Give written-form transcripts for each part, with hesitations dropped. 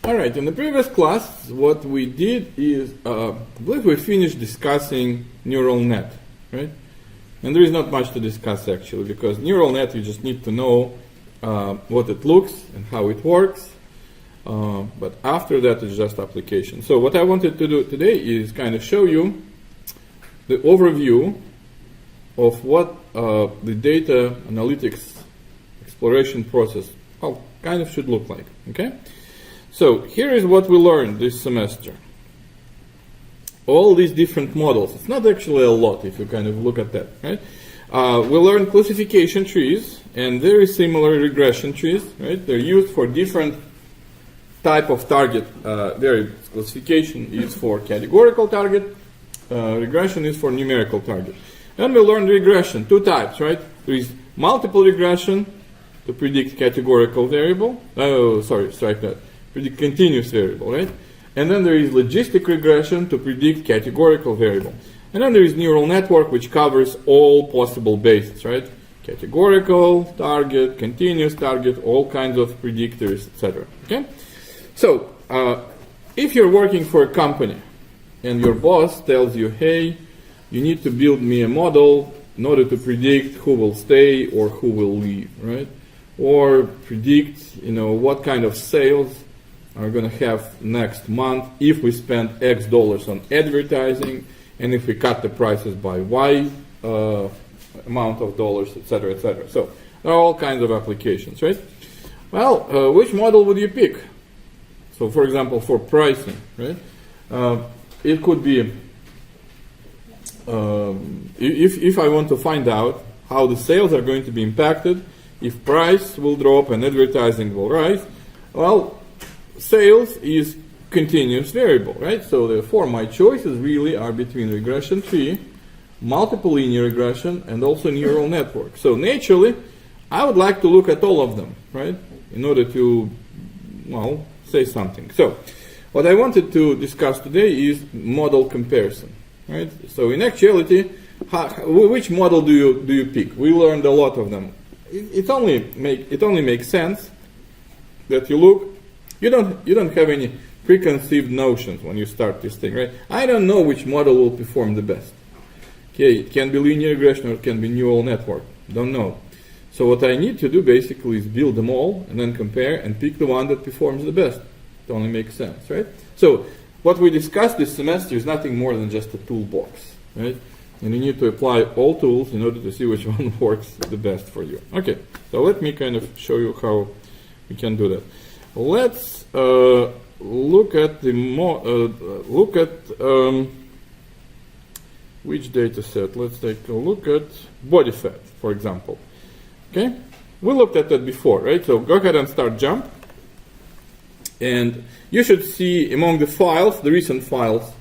All right, in the previous class, what we did is, I believe we finished discussing neural net, right? And there is not much to discuss actually, because neural net, you just need to know what it looks and how it works. But after that, it's just application. So what I wanted to do today is kind of show you the overview of what the data analytics exploration process kind of should look like, okay? So here is what we learned this semester. All these different models. It's not actually a lot if you kind of look at that, right? We learned classification trees and very similar regression trees, right? They're used for different type of target variables. Classification is for categorical target. Regression is for numerical target. And we learned regression, two types, right? There is multiple regression to predict categorical variable. Oh, sorry, strike that. Predict continuous variable, right? And then there is logistic regression to predict categorical variable. And then there is neural network, which covers all possible bases, right? Categorical, target, continuous target, all kinds of predictors, etc. Okay? So, if you're working for a company and your boss tells you, hey, you need to build me a model in order to predict who will stay or who will leave, right? Or predict, what kind of sales are going to have next month if we spend X dollars on advertising and if we cut the prices by Y amount of dollars, etc., etc. So there are all kinds of applications, right? Well, which model would you pick? So, for example, for pricing, right? It could be if I want to find out how the sales are going to be impacted, if price will drop and advertising will rise, well, sales is continuous variable, right? So therefore, my choices really are between regression tree, multiple linear regression, and also neural network. So naturally, I would like to look at all of them, right? In order to, say something. So what I wanted to discuss today is model comparison, right? So in actuality, which model do you pick? We learned a lot of them. It only makes sense that you look. You don't have any preconceived notions when you start this thing, right? I don't know which model will perform the best. Okay, it can be linear regression or it can be neural network. Don't know. So what I need to do basically is build them all and then compare and pick the one that performs the best. It only makes sense, right? So what we discussed this semester is nothing more than just a toolbox, right? And you need to apply all tools in order to see which one works the best for you. Okay, so let me kind of show you how we can do that. Let's look at which data set. Let's take a look at body fat, for example. Okay, we looked at that before, right? So go ahead and start JMP, and you should see among the files, the recent files,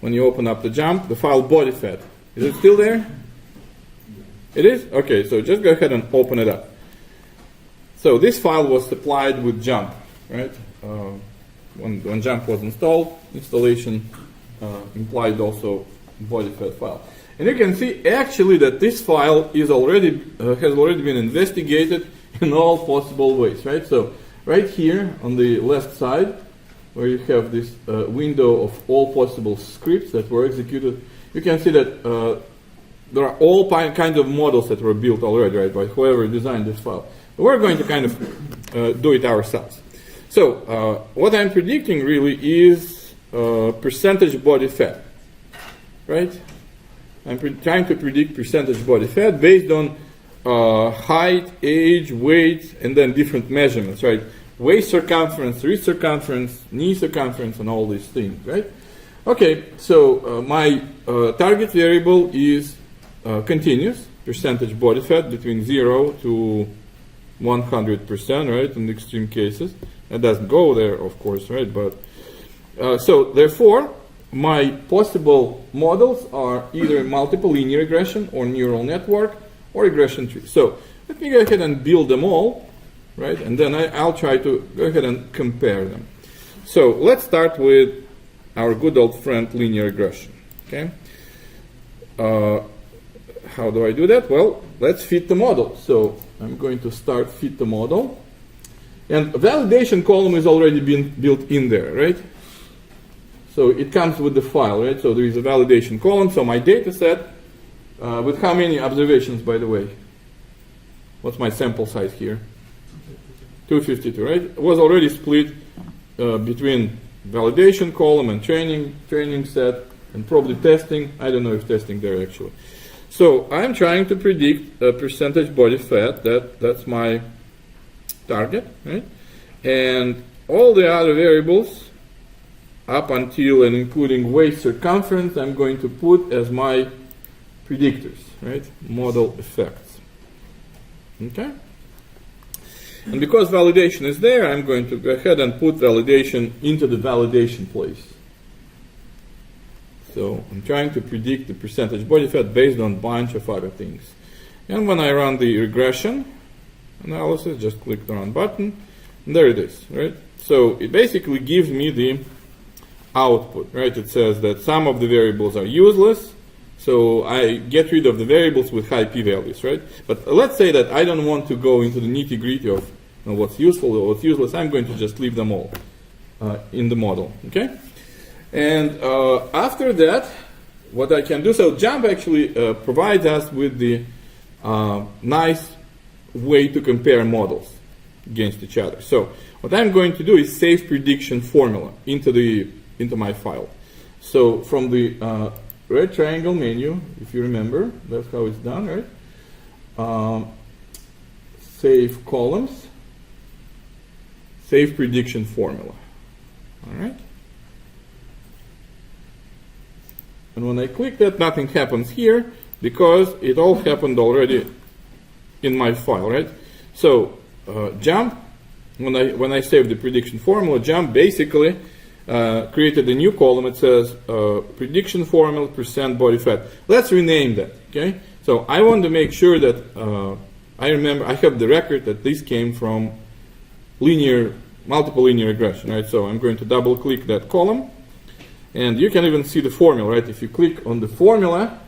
when you open up the JMP, the file body fat. Is it still there? It is? Okay, so just go ahead and open it up. So this file was supplied with JMP, right? When JMP was installed, installation implied also body fat file. And you can see actually that this file is has already been investigated in all possible ways, right? So right here on the left side, where you have this window of all possible scripts that were executed, you can see that there are all kinds of models that were built already, right, by whoever designed this file. We're going to kind of do it ourselves. So what I'm predicting really is percentage body fat, right? I'm trying to predict percentage body fat based on height, age, weight, and then different measurements, right? Waist circumference, wrist circumference, knee circumference, and all these things, right? Okay, so my target variable is continuous, percentage body fat between 0 to 100%, right, in the extreme cases. It doesn't go there, of course, right, but so therefore my possible models are either multiple linear regression or neural network or regression tree. So let me go ahead and build them all, right, and then I'll try to go ahead and compare them. So let's start with our good old friend linear regression, okay? How do I do that? Well, let's fit the model. So I'm going to start fit the model. And a validation column is already been built in there, right? So it comes with the file, right? So there is a validation column. So my data set, with how many observations, by the way? What's my sample size here? 252, right? It was already split between validation column and training set, and probably testing. I don't know if testing there actually. So I'm trying to predict a percentage body fat. That's my target, right? And all the other variables up until and including waist circumference, I'm going to put as my predictors, right? Model effects. Okay? And because validation is there, I'm going to go ahead and put validation into the validation place. So I'm trying to predict the percentage body fat based on a bunch of other things. And when I run the regression analysis, just click the run button, and there it is, right? So it basically gives me the output, right? It says that some of the variables are useless, so I get rid of the variables with high p-values, right? But let's say that I don't want to go into the nitty-gritty of what's useful or what's useless. I'm going to just leave them all in the model, okay? And after that, what I can do, so JMP actually provides us with the nice way to compare models against each other. So what I'm going to do is save prediction formula into my file. So from the red triangle menu, if you remember, that's how it's done, right? Save columns, save prediction formula. All right. And when I click that, nothing happens here because it all happened already in my file, right? So JMP, when I save the prediction formula, JMP basically created a new column. It says prediction formula percent body fat. Let's rename that, okay? So I want to make sure that I remember I have the record that this came from multiple linear regression, right? So I'm going to double click that column. And you can even see the formula, right? If you click on the formula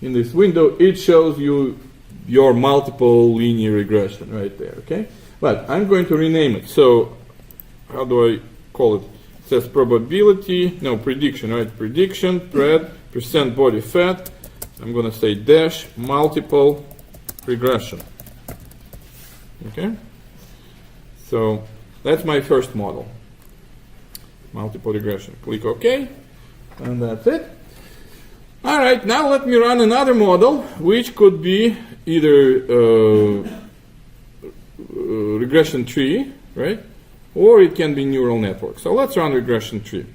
in this window, it shows you your multiple linear regression right there, okay? But I'm going to rename it. So how do I call it? It says prediction, right? Prediction, percent body fat. I'm going to say dash multiple regression. Okay? So that's my first model. Multiple regression. Click OK, and that's it. All right, now let me run another model, which could be either regression tree, right? Or it can be neural network. So let's run regression tree.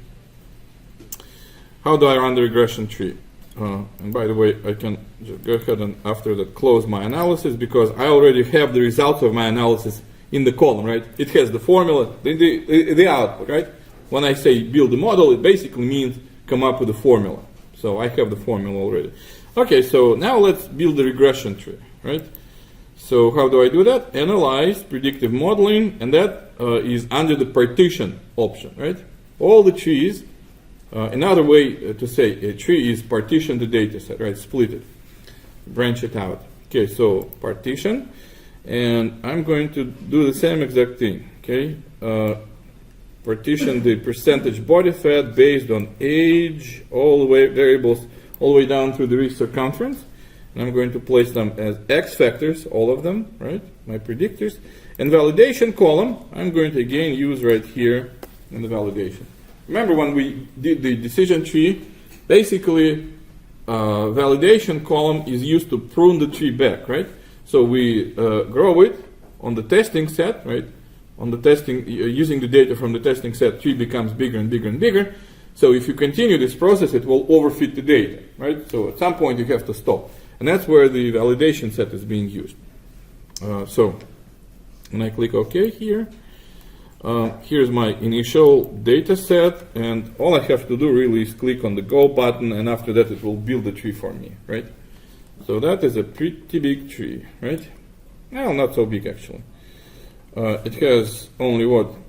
How do I run the regression tree? And by the way, I can just go ahead and after that close my analysis because I already have the results of my analysis in the column, right? It has the formula, the output, right? When I say build a model, it basically means come up with a formula. So I have the formula already. Okay, so now let's build the regression tree, right? So how do I do that? Analyze, predictive modeling, and that is under the partition option, right? All the trees, another way to say a tree is partition the data set, right? Split it, branch it out. Okay, so partition, and I'm going to do the same exact thing, okay? Partition the percentage body fat based on age, all the way variables, all the way down through the wrist circumference. And I'm going to place them as X factors, all of them, right? My predictors. And validation column, I'm going to again use right here in the validation. Remember when we did the decision tree, basically validation column is used to prune the tree back, right? So we grow it on the testing set, right? On the testing, using the data from the testing set, tree becomes bigger and bigger and bigger. So if you continue this process, it will overfit the data, right? So at some point you have to stop. And that's where the validation set is being used. So when I click OK here, here's my initial data set, and all I have to do really is click on the Go button, and after that it will build the tree for me, right? So that is a pretty big tree, right? Well, not so big actually. It has only,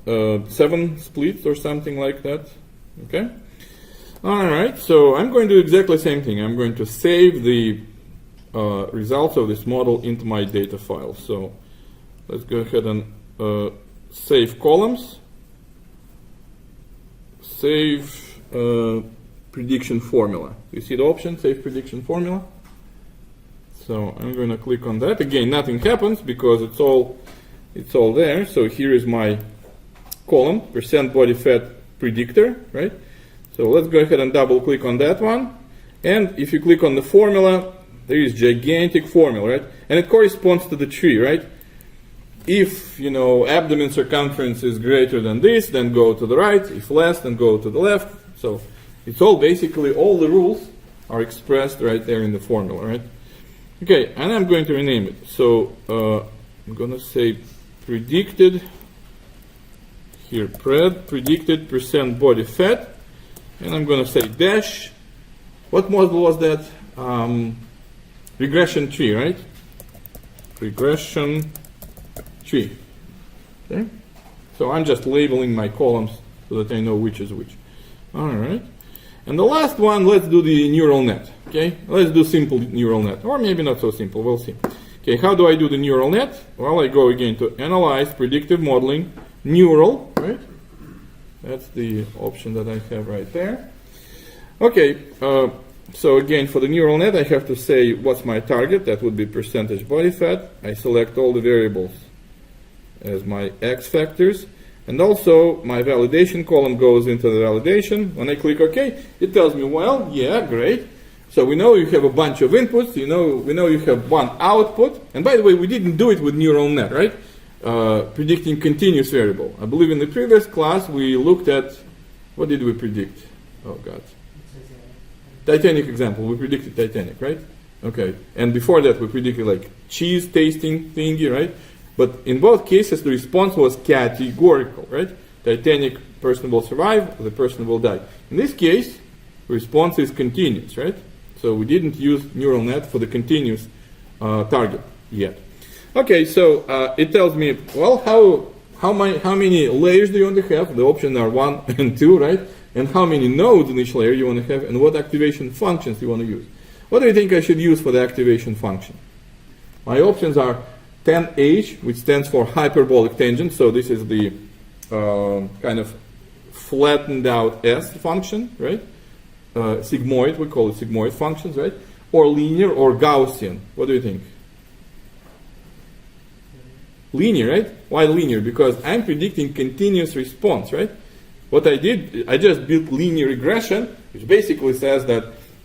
7 splits or something like that, okay? All right, so I'm going to do exactly the same thing. I'm going to save the results of this model into my data file. So let's go ahead and save columns, save prediction formula. You see the option, save prediction formula? So I'm going to click on that. Again, nothing happens because it's all there. So here is my column, percent body fat predictor, right? So let's go ahead and double click on that one. And if you click on the formula, there is gigantic formula, right? And it corresponds to the tree, right? If, abdomen circumference is greater than this, then go to the right. If less, then go to the left. So it's all basically, all the rules are expressed right there in the formula, right? Okay, and I'm going to rename it. So I'm going to say predicted, here, predicted percent body fat. And I'm going to say dash. What model was that? Regression tree, right? Regression tree. Okay? So I'm just labeling my columns so that I know which is which. All right. And the last one, let's do the neural net. Okay? Let's do simple neural net. Or maybe not so simple. We'll see. Okay, how do I do the neural net? Well, I go again to Analyze, Predictive Modeling, Neural, right? That's the option that I have right there. Okay, so again, for the neural net, I have to say what's my target. That would be percentage body fat. I select all the variables as my X factors. And also, my validation column goes into the validation. When I click OK, it tells me, well, yeah, great. So we know you have a bunch of inputs. We know you have one output. And by the way, we didn't do it with neural net, right? Predicting continuous variable. I believe in the previous class we looked at, what did we predict? Oh God. Titanic example. We predicted Titanic, right? Okay. And before that we predicted like cheese tasting thingy, right? But in both cases the response was categorical, right? Titanic, person will survive, the person will die. In this case, the response is continuous, right? So we didn't use neural net for the continuous target yet. Okay, so it tells me, well, how many layers do you want to have? The options are 1 and 2, right? And how many nodes in each layer you want to have, and what activation functions you want to use. What do you think I should use for the activation function? My options are 10H, which stands for hyperbolic tangent. So this is the kind of flattened out S function, right? Sigmoid, we call it sigmoid functions, right? Or linear or Gaussian. What do you think? Linear, right? Why linear? Because I'm predicting continuous response, right? What I did, I just built linear regression, which basically says that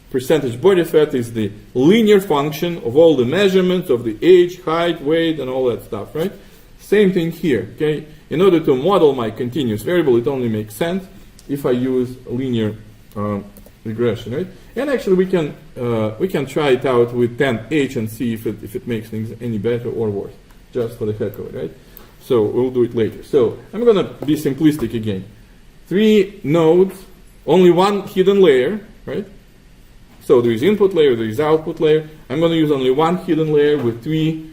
percentage body fat is the linear function of all the measurements of the age, height, weight, and all that stuff, right? Same thing here, okay? In order to model my continuous variable, it only makes sense if I use linear regression, right? And actually, we can try it out with 10H and see if it makes things any better or worse, just for the heck of it, right? So we'll do it later. So I'm going to be simplistic again. 3 nodes, only one hidden layer, right? So there is input layer, there is output layer. I'm going to use only one hidden layer with 3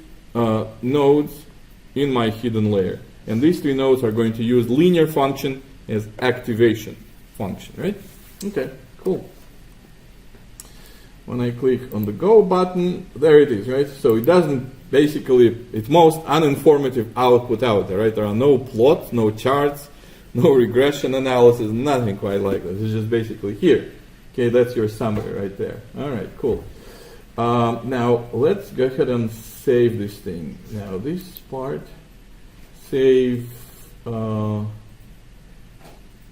nodes in my hidden layer. And these 3 nodes are going to use linear function as activation function, right? Okay, cool. When I click on the go button, there it is, right? So it doesn't, basically, it's most uninformative output out there, right? There are no plots, no charts, no regression analysis, nothing quite like this. It's just basically here. Okay, that's your summary right there. All right, cool. Now, let's go ahead and save this thing. Now, this part, save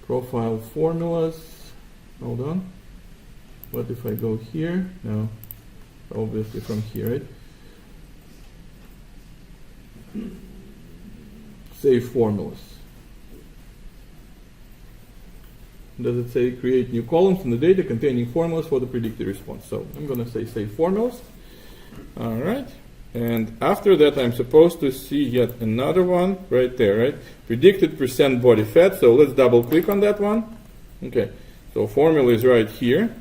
profile formulas. Hold on. What if I go here? No, obviously from here, right? Save formulas. Does it say create new columns in the data containing formulas for the predicted response? So I'm going to say save formulas. All right. And after that, I'm supposed to see yet another one right there, right? Predicted percent body fat. So let's double click on that one. Okay. So formula is right here.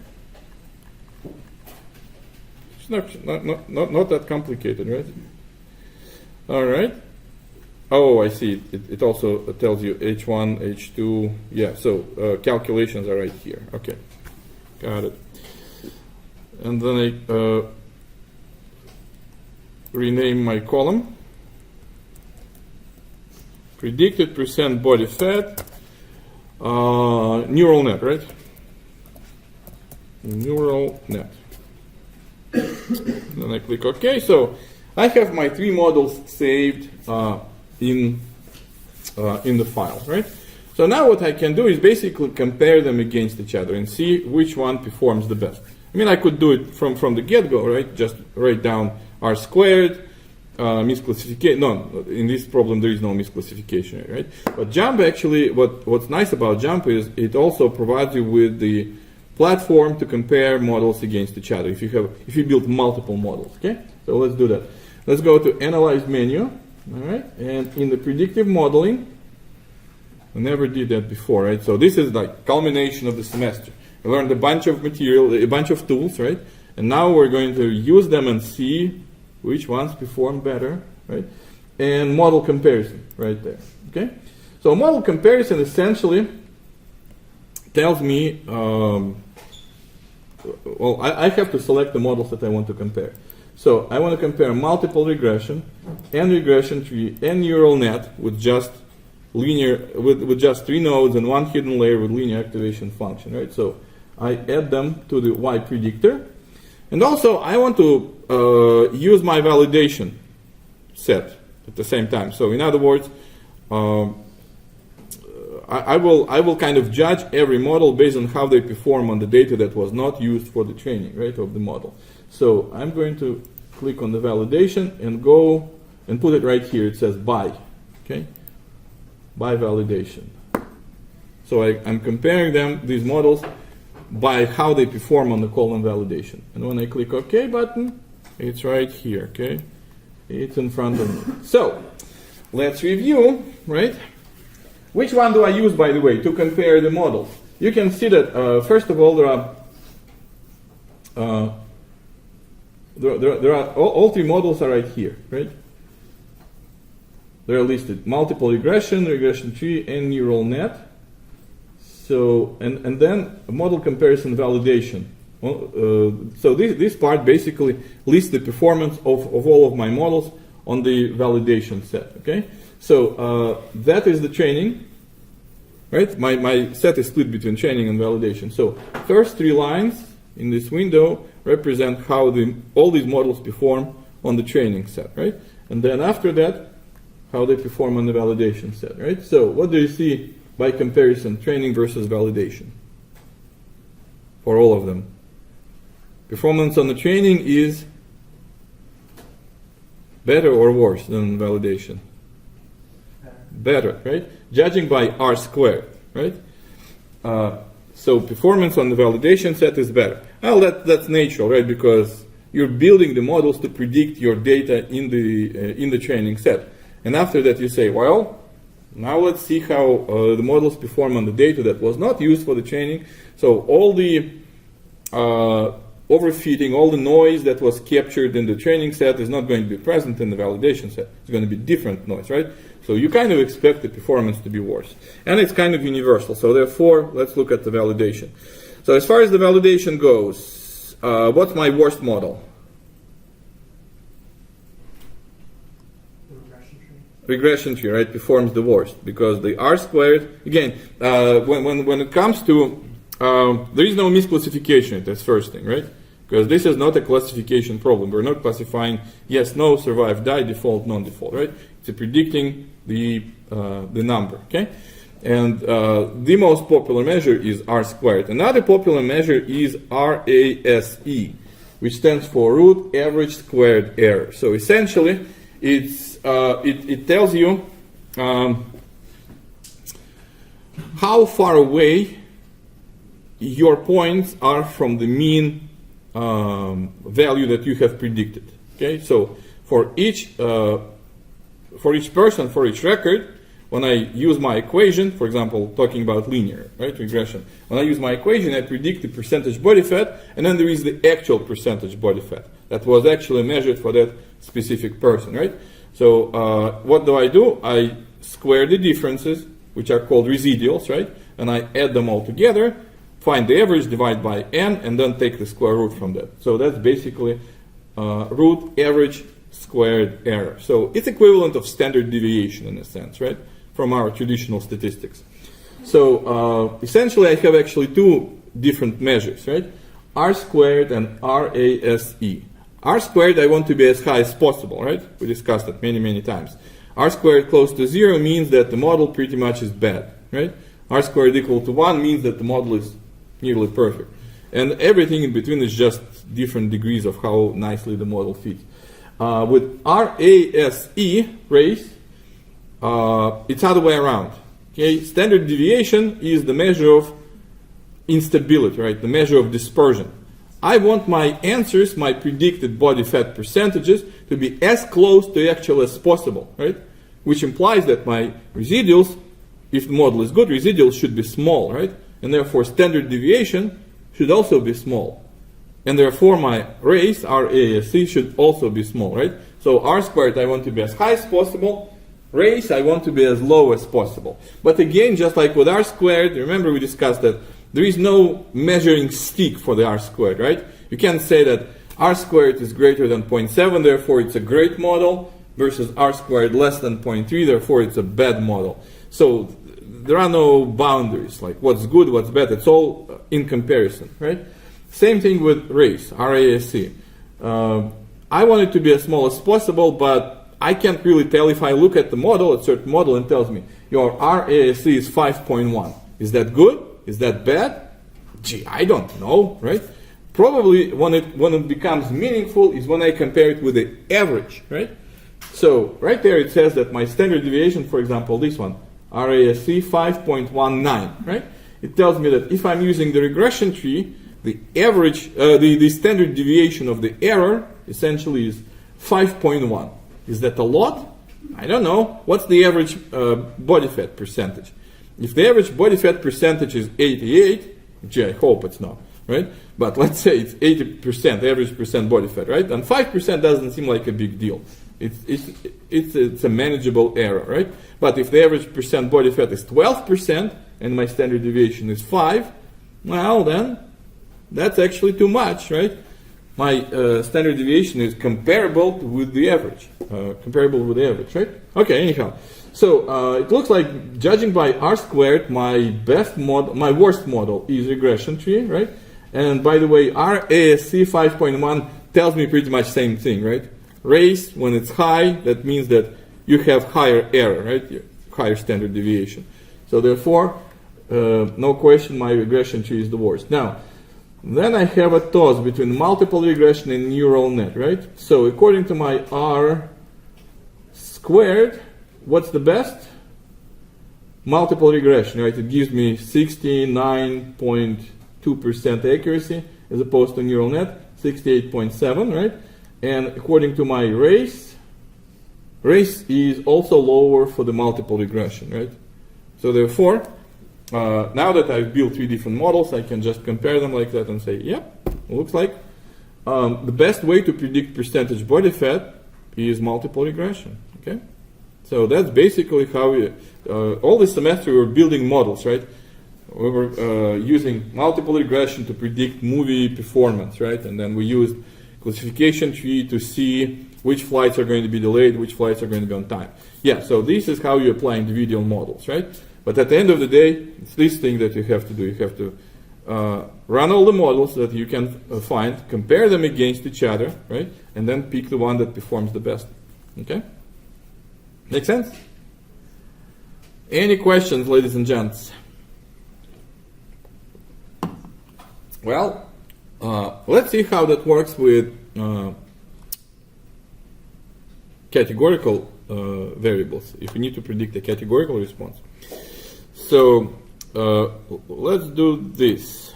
It's not that complicated, right? All right. Oh, I see. It also tells you H1, H2. Yeah, so calculations are right here. Okay, got it. And then I rename my column. predicted percent body fat, neural net, right? Neural net. Then I click OK. So I have my 3 models saved in the file, right? So now what I can do is basically compare them against each other and see which one performs the best. I mean, I could do it from the get-go, right? Just write down R squared, misclassification. No, in this problem there is no misclassification, right? But JMP actually, what's nice about JMP is it also provides you with the platform to compare models against each other if you build multiple models. Okay, so let's do that. Let's go to Analyze menu. All right, and in the predictive modeling, I never did that before, right? So this is like culmination of the semester. I learned a bunch of material, a bunch of tools, right? And now we're going to use them and see which ones perform better, right? And model comparison right there, okay? So model comparison essentially tells me, well, I have to select the models that I want to compare. So I want to compare multiple regression and regression tree and neural net with just linear, with just 3 nodes and 1 hidden layer with linear activation function, right? So I add them to the Y predictor. And also I want to use my validation set at the same time. So in other words, I will kind of judge every model based on how they perform on the data that was not used for the training, right, of the model. So I'm going to click on the validation and go and put it right here. It says by, okay, by validation. So I'm comparing them, these models, by how they perform on the column validation. And when I click OK button, it's right here, okay? It's in front of me. So let's review, right? Which one do I use, by the way, to compare the models? You can see that, first of all, there are all 3 models are right here, right? They're listed: multiple regression, regression tree, and neural net. So, and then model comparison validation. So this part basically lists the performance of all of my models on the validation set, okay? So that is the training, right? My set is split between training and validation. So first 3 lines in this window represent how all these models perform on the training set, right? And then after that, how they perform on the validation set, right? So what do you see by comparison, training versus validation for all of them? Performance on the training is better or worse than validation? Better, right? Judging by R squared, right? So performance on the validation set is better. Well, that's natural, right? Because you're building the models to predict your data in the training set. And after that you say, well, now let's see how the models perform on the data that was not used for the training. So all the overfitting, all the noise that was captured in the training set is not going to be present in the validation set. It's going to be different noise, right? So you kind of expect the performance to be worse. And it's kind of universal. So therefore, let's look at the validation. So as far as the validation goes, what's my worst model? Regression tree, right, performs the worst because the R squared, again, when it comes to, there is no misclassification, that's first thing, right? Because this is not a classification problem. We're not classifying yes, no, survive, die, default, non-default, right? It's predicting the number, okay? And the most popular measure is R squared. Another popular measure is RASE, which stands for root average squared error. So essentially, it tells you how far away your points are from the mean value that you have predicted. Okay, so for each person, for each record, when I use my equation, for example, talking about linear, right, regression, when I use my equation, I predict the percentage body fat, and then there is the actual percentage body fat that was actually measured for that specific person, right? So what do? I square the differences, which are called residuals, right? And I add them all together, find the average, divide by n, and then take the square root from that. So that's basically root average squared error. So it's equivalent of standard deviation in a sense, right? from our traditional statistics. So essentially I have actually two different measures, right? R squared and RASE. R squared I want to be as high as possible, right? We discussed that many times. R squared close to 0 means that the model pretty much is bad, right? R squared equal to 1 means that the model is nearly perfect. And everything in between is just different degrees of how nicely the model fits. With RASE, race, it's other way around. Okay? Standard deviation is the measure of instability, right? The measure of dispersion. I want my answers, my predicted body fat percentages, to be as close to actual as possible, right? Which implies that my residuals, if the model is good, residuals should be small, right? And therefore standard deviation should also be small. And therefore my race, RASE, should also be small, right? So R squared I want to be as high as possible. Race I want to be as low as possible. But again, just like with R squared, remember we discussed that there is no measuring stick for the R squared, right? You can't say that R squared is greater than 0.7, therefore it's a great model, versus R squared less than 0.3, therefore it's a bad model. So there are no boundaries, like what's good, what's bad, it's all in comparison, right? Same thing with race, RASE. I want it to be as small as possible, but I can't really tell if I look at the model, a certain model, and tells me your RASE is 5.1. Is that good? Is that bad? Gee, I don't know, right? Probably when it becomes meaningful is when I compare it with the average, right? So right there it says that my standard deviation, for example, this one, RASE 5.19, right? It tells me that if I'm using the regression tree, the average, the standard deviation of the error essentially is 5.1. Is that a lot? I don't know. What's the average body fat percentage? If the average body fat percentage is 88, gee, I hope it's not, right? But let's say it's 80% average percent body fat, right? And 5% doesn't seem like a big deal. It's a manageable error, right? But if the average percent body fat is 12% and my standard deviation is 5, well then that's actually too much, right? My standard deviation is comparable with the average, right? Okay, anyhow. So it looks like, judging by R squared, my worst model is regression tree, right? And by the way, RASE 5.1 tells me pretty much same thing, right? Race, when it's high, that means that you have higher error, right? Higher standard deviation. So therefore, no question, my regression tree is the worst. Now, then I have a toss between multiple regression and neural net, right? So according to my R squared, what's the best? Multiple regression, right? It gives me 69.2% accuracy as opposed to neural net, 68.7, right? And according to my race is also lower for the multiple regression, right? So therefore, now that I've built 3 different models, I can just compare them like that and say, yep, looks like the best way to predict percentage body fat is multiple regression, okay? So that's basically how we, all this semester we were building models, right? We were using multiple regression to predict movie performance, right? And then we used classification tree to see which flights are going to be delayed, which flights are going to be on time. Yeah, so this is how you apply individual models, right? But at the end of the day, it's this thing that you have to do. You have to run all the models that you can find, compare them against each other, right? And then pick the one that performs the best, okay? Make sense? Any questions, ladies and gents? Well, let's see how that works with categorical variables, if we need to predict a categorical response. So let's do this.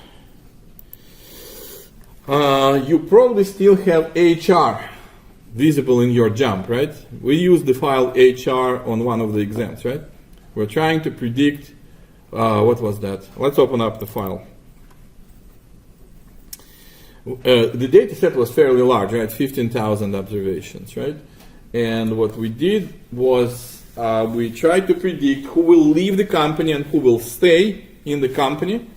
You probably still have HR visible in your jump, right? We use the file HR on one of the exams, right? We're trying to predict, what was that? Let's open up the file. The data set was fairly large, right? 15,000 observations, right? And what we did was we tried to predict who will leave the company and who will stay in the company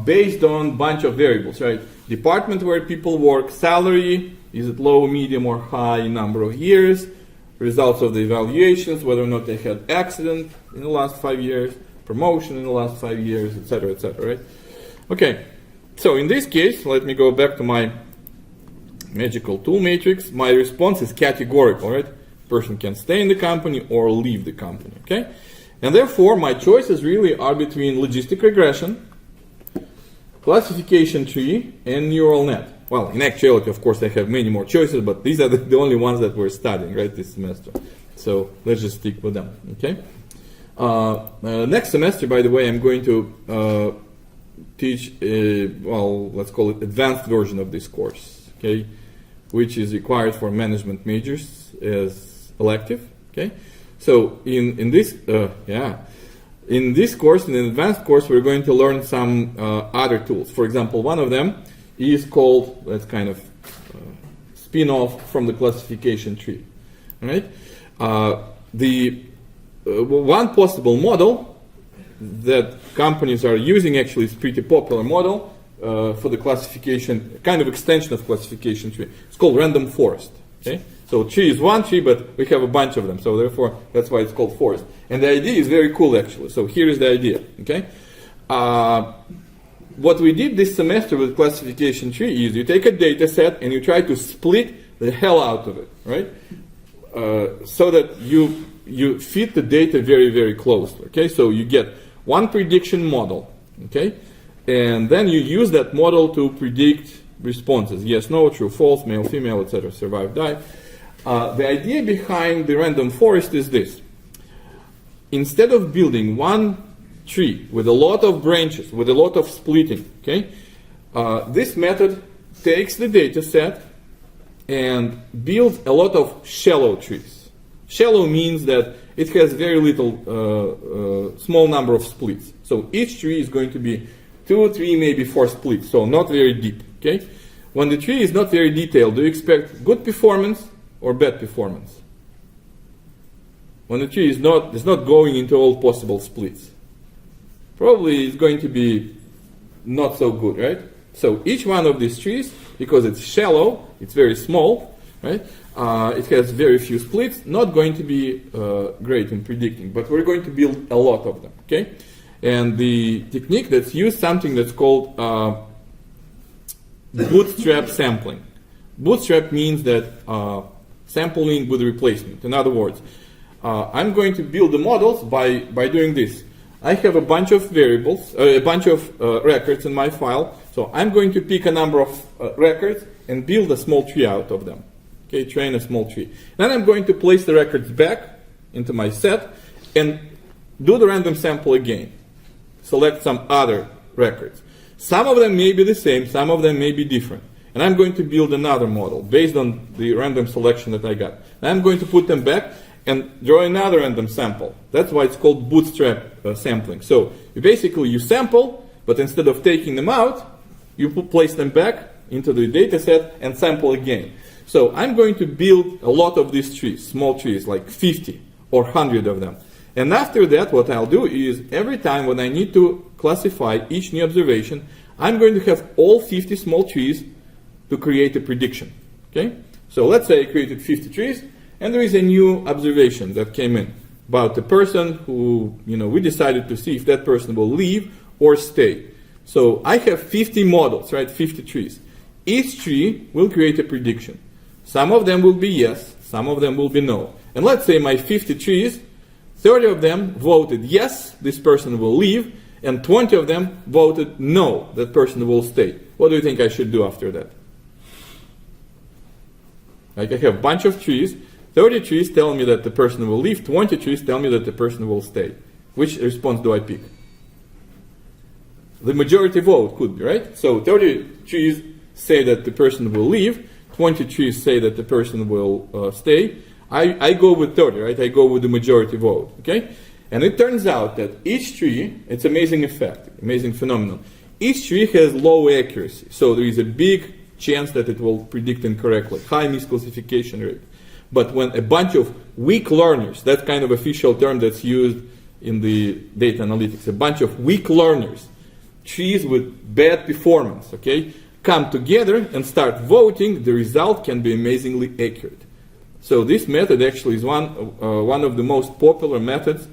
based on a bunch of variables, right? Department where people work, salary, is it low, medium, or high, number of years, results of the evaluations, whether or not they had accident in the last 5 years, promotion in the last 5 years, etc., right? Okay, so in this case, let me go back to my magical tool matrix. My response is categorical, right? Person can stay in the company or leave the company, okay? And therefore, my choices really are between logistic regression, classification tree, and neural net. Well, in actuality, of course, I have many more choices, but these are the only ones that we're studying, right, this semester. So let's just stick with them, okay? Next semester, by the way, I'm going to teach, well, let's call it advanced version of this course, okay, which is required for management majors as elective, okay? So in this, in this course, in an advanced course, we're going to learn some other tools. For example, one of them is called, that's kind of spin-off from the classification tree, all right? One possible model that companies are using actually is pretty popular model for the classification, kind of extension of classification tree. It's called random forest, okay? So tree is one tree, but we have a bunch of them, so therefore that's why it's called forest. And the idea is very cool actually. So here is the idea, okay? What we did this semester with classification tree is you take a data set and you try to split the hell out of it, right? So that you fit the data very, very closely, okay? So you get one prediction model, okay? And then you use that model to predict responses. Yes, no, true, false, male, female, etc., survive, die. The idea behind the random forest is this. Instead of building one tree with a lot of branches, with a lot of splitting, okay, this method takes the data set and builds a lot of shallow trees. Shallow means that it has very little, small number of splits. So each tree is going to be 2, 3, maybe 4 splits, so not very deep, okay? When the tree is not very detailed, do you expect good performance or bad performance? When the tree is not going into all possible splits, probably it's going to be not so good, right? So each one of these trees, because it's shallow, it's very small, right? It has very few splits, not going to be great in predicting, but we're going to build a lot of them, okay? And the technique that's used, something that's called Bootstrap Sampling. Bootstrap means that sampling with replacement. In other words, I'm going to build the models by doing this. I have a bunch of variables, a bunch of records in my file. So I'm going to pick a number of records and build a small tree out of them. Okay, train a small tree. Then I'm going to place the records back into my set and do the random sample again. Select some other records. Some of them may be the same, some of them may be different. And I'm going to build another model based on the random selection that I got. And I'm going to put them back and draw another random sample. That's why it's called bootstrap sampling. So you sample, but instead of taking them out, you place them back into the data set and sample again. So I'm going to build a lot of these trees, small trees, like 50 or 100 of them. And after that, what I'll do is every time when I need to classify each new observation, I'm going to have all 50 small trees to create a prediction. Okay? So let's say I created 50 trees, and there is a new observation that came in about the person who, we decided to see if that person will leave or stay. So I have 50 models, right? 50 trees. Each tree will create a prediction. Some of them will be yes, some of them will be no. And let's say my 50 trees, 30 of them voted yes, this person will leave, and 20 of them voted no, that person will stay. What do you think I should do after that? Like I have a bunch of trees, 30 trees tell me that the person will leave, 20 trees tell me that the person will stay. Which response do I pick? The majority vote could be, right? So 30 trees say that the person will leave, 20 trees say that the person will stay. I go with 30, right? I go with the majority vote, okay? And it turns out that each tree, it's amazing effect, amazing phenomenon. Each tree has low accuracy, so there is a big chance that it will predict incorrectly, high misclassification rate. But when a bunch of weak learners, that's kind of official term that's used in the data analytics, a bunch of weak learners, trees with bad performance, okay, come together and start voting, the result can be amazingly accurate. So this method actually is one of the most popular methods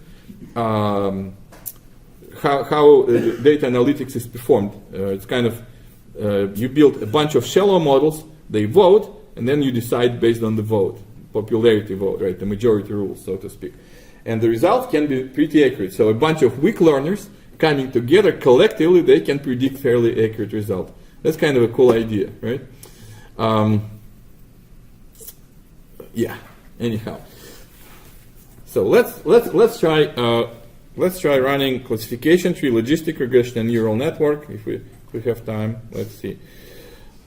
how data analytics is performed. It's kind of you build a bunch of shallow models, they vote, and then you decide based on the vote, popularity vote, right, the majority rule, so to speak. And the result can be pretty accurate. So a bunch of weak learners coming together collectively, they can predict fairly accurate result. That's kind of a cool idea, right? Yeah. Anyhow, so let's try running classification tree, logistic regression, and neural network if we have time. Let's see,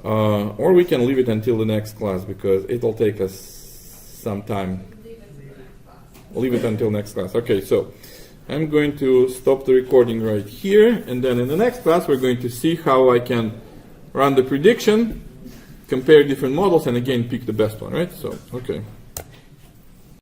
or we can leave it until the next class because it'll take us some time. Leave it until next class. Okay, so I'm going to stop the recording right here, and then in the next class we're going to see how I can run the prediction, compare different models, and again pick the best one, right? So, okay.